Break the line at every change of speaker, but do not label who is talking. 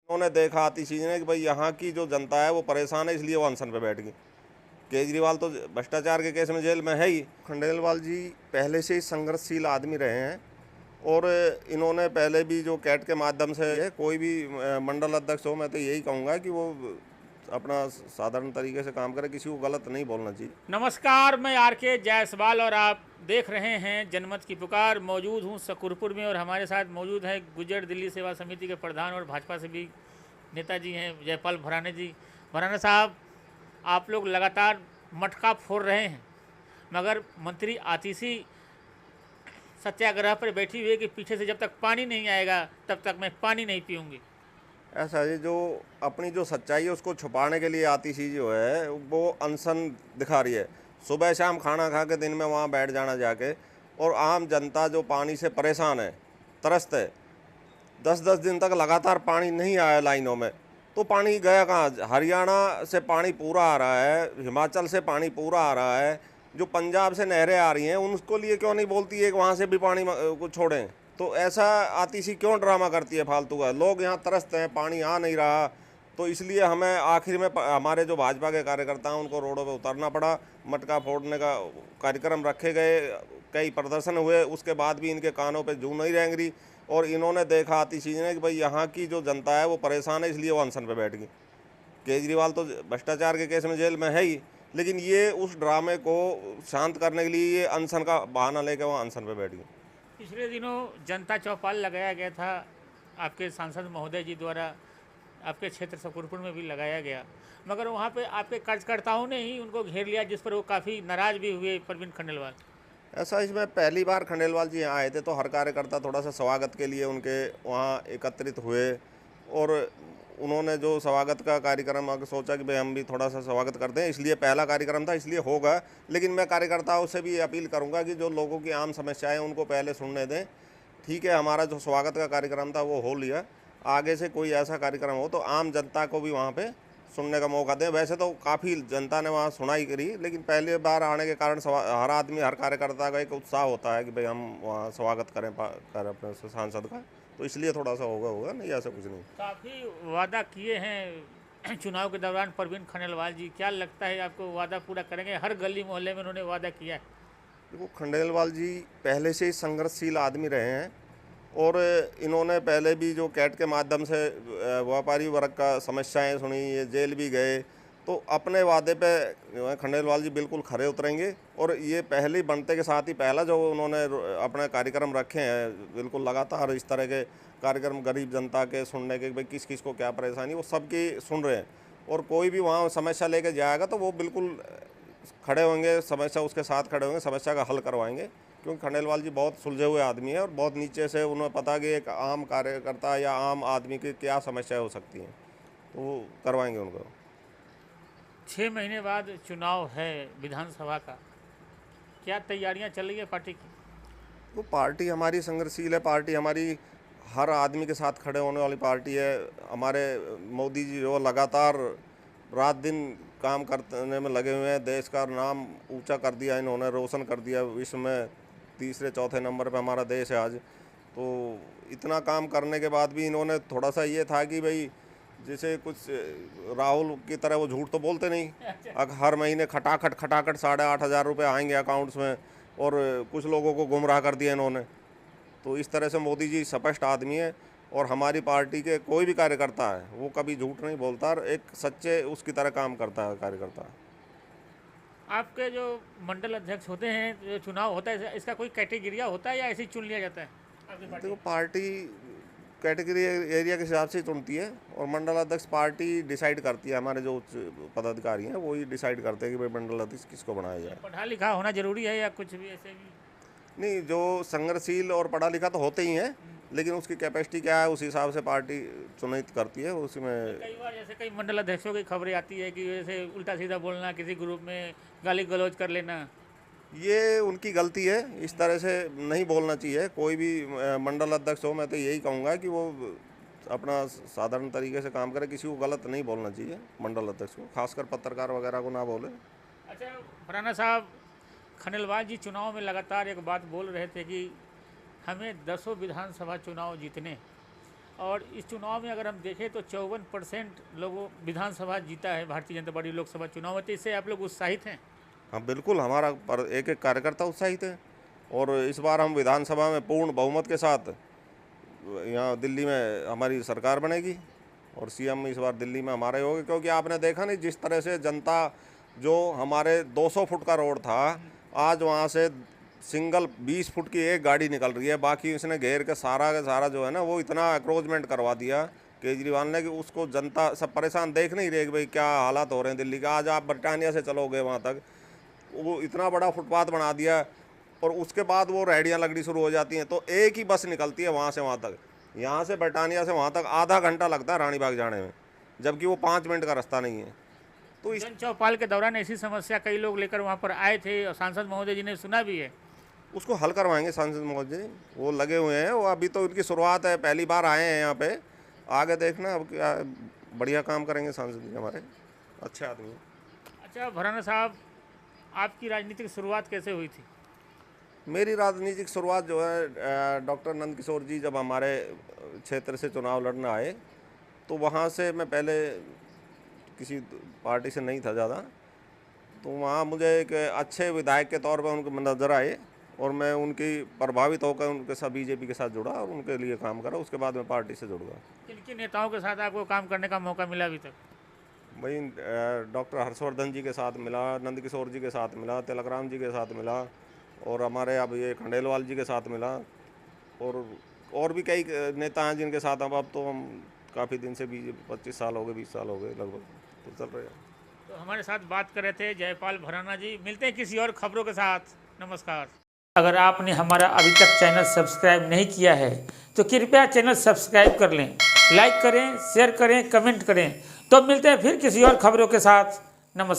उन्होंने देखा आतिशी ने कि भाई यहाँ की जो जनता है वो परेशान है, इसलिए वो अनशन पे बैठ गई। केजरीवाल तो भ्रष्टाचार के केस में जेल में है ही। खंडेलवाल जी पहले से ही संघर्षशील आदमी रहे हैं और इन्होंने पहले भी जो कैट के माध्यम से कोई भी मंडल अध्यक्ष हो, मैं तो यही कहूँगा कि वो अपना साधारण तरीके से काम करे, किसी को गलत नहीं बोलना चाहिए।
नमस्कार, मैं आर.के. जायसवाल और आप देख रहे हैं जनमत की पुकार। मौजूद हूं शकरपुर में और हमारे साथ मौजूद है गुर्जर दिल्ली सेवा समिति के प्रधान और भाजपा से भी नेताजी हैं जयपाल भराने जी। भराने साहब, आप लोग लगातार मटका फोड़ रहे हैं, मगर मंत्री आतिशी सत्याग्रह पर बैठी हुई है कि पीछे से जब तक पानी नहीं आएगा तब तक मैं पानी नहीं पीऊँगी।
ऐसा है, जो अपनी जो सच्चाई है उसको छुपाने के लिए आतिशी जो है वो अनशन दिखा रही है। सुबह शाम खाना खा के दिन में वहाँ बैठ जाना जाके, और आम जनता जो पानी से परेशान है, त्रस्त है, 10-10 दिन तक लगातार पानी नहीं आया लाइनों में, तो पानी गया कहाँ? हरियाणा से पानी पूरा आ रहा है, हिमाचल से पानी पूरा आ रहा है, जो पंजाब से नहरें आ रही हैं उनको लिए क्यों नहीं बोलती है कि वहाँ से भी पानी को छोड़ें? तो ऐसा आतिशी क्यों ड्रामा करती है फालतू का? लोग यहाँ तरसते हैं, पानी आ नहीं रहा, तो इसलिए हमें आखिर में हमारे जो भाजपा के कार्यकर्ता हैं उनको रोडों पे उतरना पड़ा। मटका फोड़ने का कार्यक्रम रखे गए, कई प्रदर्शन हुए, उसके बाद भी इनके कानों पे जूं नहीं रेंग रही। और इन्होंने देखा आतिशी ने कि भाई यहाँ की जो जनता है वो परेशान है, इसलिए वो अनशन पे बैठ गई। केजरीवाल तो भ्रष्टाचार के केस में जेल में है ही, लेकिन ये उस ड्रामे को शांत करने के लिए ये अनशन का बहाना लेकर वहाँ अनशन पे बैठ गई।
पिछले दिनों जनता चौपाल लगाया गया था आपके सांसद महोदय जी द्वारा, आपके क्षेत्र शकरपुर में भी लगाया गया, मगर वहाँ पे आपके कार्यकर्ताओं ने ही उनको घेर लिया, जिस पर वो काफ़ी नाराज़ भी हुए प्रवीण खंडेलवाल।
ऐसा, इसमें पहली बार खंडेलवाल जी यहाँ आए थे तो हर कार्यकर्ता थोड़ा सा स्वागत के लिए उनके वहाँ एकत्रित हुए, और उन्होंने जो स्वागत का कार्यक्रम अगर सोचा कि भाई हम भी थोड़ा सा स्वागत करते हैं, इसलिए पहला कार्यक्रम था, इसलिए होगा। लेकिन मैं कार्यकर्ताओं से भी अपील करूँगा कि जो लोगों की आम समस्याएं उनको पहले सुनने दें। ठीक है, हमारा जो स्वागत का कार्यक्रम था वो हो लिया, आगे से कोई ऐसा कार्यक्रम हो तो आम जनता को भी वहाँ पे सुनने का मौका दें। वैसे तो काफ़ी जनता ने वहाँ सुनाई करी, लेकिन पहली बार आने के कारण हर आदमी, हर कार्यकर्ता का एक उत्साह होता है कि भाई हम वहाँ स्वागत करें अपने सांसद का, तो इसलिए थोड़ा सा होगा, नहीं ऐसा कुछ नहीं।
काफ़ी वादा किए हैं चुनाव के दौरान प्रवीण खंडेलवाल जी, क्या लगता है आपको वादा पूरा करेंगे? हर गली मोहल्ले में उन्होंने वादा किया है।
देखो, खंडेलवाल जी पहले से ही संघर्षशील आदमी रहे हैं और इन्होंने पहले भी जो कैट के माध्यम से व्यापारी वर्ग का समस्याएं सुनी, ये जेल भी गए, तो अपने वादे पे खंडेलवाल जी बिल्कुल खरे उतरेंगे। और ये पहले बनते के साथ ही पहला जो उन्होंने अपने कार्यक्रम रखे हैं, बिल्कुल लगातार इस तरह के कार्यक्रम गरीब जनता के सुनने के, भाई किस किस को क्या परेशानी, वो सबकी सुन रहे हैं। और कोई भी वहाँ समस्या लेके जाएगा तो वो बिल्कुल खड़े होंगे, समस्या उसके साथ खड़े होंगे, समस्या का हल करवाएंगे। क्योंकि खंडेलवाल जी बहुत सुलझे हुए आदमी है और बहुत नीचे से उन्हें पता कि एक आम कार्यकर्ता या आम आदमी की क्या समस्याएं हो सकती हैं, तो वो करवाएंगे उनको।
6 महीने बाद चुनाव है विधानसभा का, क्या तैयारियां चल रही है पार्टी की?
वो पार्टी हमारी संघर्षशील है, पार्टी हमारी हर आदमी के साथ खड़े होने वाली पार्टी है। हमारे मोदी जी जो लगातार रात दिन काम करने में लगे हुए हैं, देश का नाम ऊंचा कर दिया इन्होंने, रोशन कर दिया विश्व में, तीसरे चौथे नंबर पे हमारा देश है आज। तो इतना काम करने के बाद भी इन्होंने थोड़ा सा ये था कि भाई जैसे कुछ राहुल की तरह वो झूठ तो बोलते नहीं। हर महीने खटाखट 8,500 रुपये आएंगे अकाउंट्स में, और कुछ लोगों को गुमराह कर दिया इन्होंने। तो इस तरह से मोदी जी स्पष्ट आदमी है, और हमारी पार्टी के कोई भी कार्यकर्ता है वो कभी झूठ नहीं बोलता, और एक सच्चे उसकी तरह काम करता है कार्यकर्ता।
आपके जो मंडल अध्यक्ष होते हैं, जो चुनाव होता है, इसका कोई कैटेगरिया होता है या ऐसे ही चुन लिया जाता है आपकी पार्टी?
देखो, पार्टी कैटेगरी एरिया के हिसाब से चुनती है, और मंडल अध्यक्ष पार्टी डिसाइड करती है। हमारे जो उच्च पदाधिकारी हैं वही डिसाइड करते हैं कि भाई मंडल अध्यक्ष किसको बनाया जाए।
पढ़ा लिखा होना जरूरी है या कुछ भी ऐसे भी?
नहीं, जो संघर्षशील और पढ़ा लिखा तो होते ही हैं, लेकिन उसकी कैपेसिटी क्या है उस हिसाब से पार्टी चुनित करती है। उसमें
कई बार जैसे कई मंडल अध्यक्षों की खबरें आती है कि जैसे उल्टा सीधा बोलना, किसी ग्रुप में गाली गलौज कर लेना।
ये उनकी गलती है, इस तरह से नहीं बोलना चाहिए कोई भी मंडल अध्यक्ष हो। मैं तो यही कहूँगा कि वो अपना साधारण तरीके से काम करे, किसी को गलत नहीं बोलना चाहिए मंडल अध्यक्ष को, खासकर पत्रकार वगैरह को ना बोले।
अच्छा फराना साहब, खंडेलवाल जी चुनाव में लगातार एक बात बोल रहे थे कि हमें 10 विधानसभा चुनाव जीतने, और इस चुनाव में अगर हम देखें तो 54% लोगों विधानसभा जीता है भारतीय जनता पार्टी लोकसभा चुनाव में, तो इससे आप लोग उत्साहित हैं?
हाँ बिल्कुल, हमारा पर एक एक कार्यकर्ता उत्साहित है और इस बार हम विधानसभा में पूर्ण बहुमत के साथ यहाँ दिल्ली में हमारी सरकार बनेगी और सीएम इस बार दिल्ली में हमारे होंगे, क्योंकि आपने देखा नहीं जिस तरह से जनता, जो हमारे 200 फुट का रोड था, आज वहाँ से सिंगल 20 फुट की एक गाड़ी निकल रही है, बाकी उसने घेर के सारा जो है ना, वो इतना अक्रोचमेंट करवा दिया केजरीवाल ने कि उसको जनता सब परेशान देख नहीं रही कि भाई क्या हालात हो रहे हैं दिल्ली का। आज आप ब्रिटानिया से चलोगे वहाँ तक, वो इतना बड़ा फुटपाथ बना दिया और उसके बाद वो रेहड़ियाँ लगनी शुरू हो जाती हैं, तो एक ही बस निकलती है वहाँ से वहाँ तक। यहाँ से ब्रिटानिया से वहाँ तक आधा घंटा लगता है रानी बाग जाने में, जबकि वो 5 मिनट का रास्ता नहीं है। तो इस
जन चौपाल के दौरान ऐसी समस्या कई लोग लेकर वहाँ पर आए थे और सांसद महोदय जी ने सुना भी है।
उसको हल करवाएंगे सांसद महोदय, वो लगे हुए हैं, वो अभी तो उनकी शुरुआत है, पहली बार आए हैं यहाँ पे, आगे देखना अब क्या बढ़िया काम करेंगे सांसद जी, हमारे अच्छे आदमी हैं। अच्छा
भराना साहब, आपकी राजनीतिक शुरुआत कैसे हुई थी?
मेरी राजनीतिक शुरुआत जो है डॉक्टर नंद किशोर जी जब हमारे क्षेत्र से चुनाव लड़ने आए, तो वहाँ से मैं पहले किसी पार्टी से नहीं था ज़्यादा, तो वहाँ मुझे एक अच्छे विधायक के तौर पर उनको नज़र आए और मैं उनकी प्रभावित होकर उनके साथ बीजेपी के साथ जुड़ा और उनके लिए काम करा। उसके बाद मैं पार्टी से जुड़ गया।
किन नेताओं के साथ आपको काम करने का मौका मिला अभी तक?
वही डॉक्टर हर्षवर्धन जी के साथ मिला, नंद किशोर जी के साथ मिला, तिलकराम जी के साथ मिला और हमारे अब ये खंडेलवाल जी के साथ मिला और भी कई नेता हैं जिनके साथ अब तो हम काफ़ी दिन से 25 साल हो गए, 20 साल हो गए लगभग, तो चल रहे हैं।
तो हमारे साथ बात कर रहे थे जयपाल भराना जी। मिलते हैं किसी और खबरों के साथ। नमस्कार। अगर आपने हमारा अभी तक चैनल सब्सक्राइब नहीं किया है तो कृपया चैनल सब्सक्राइब कर लें, लाइक करें, शेयर करें, कमेंट करें। तो मिलते हैं फिर किसी और खबरों के साथ। नमस्कार।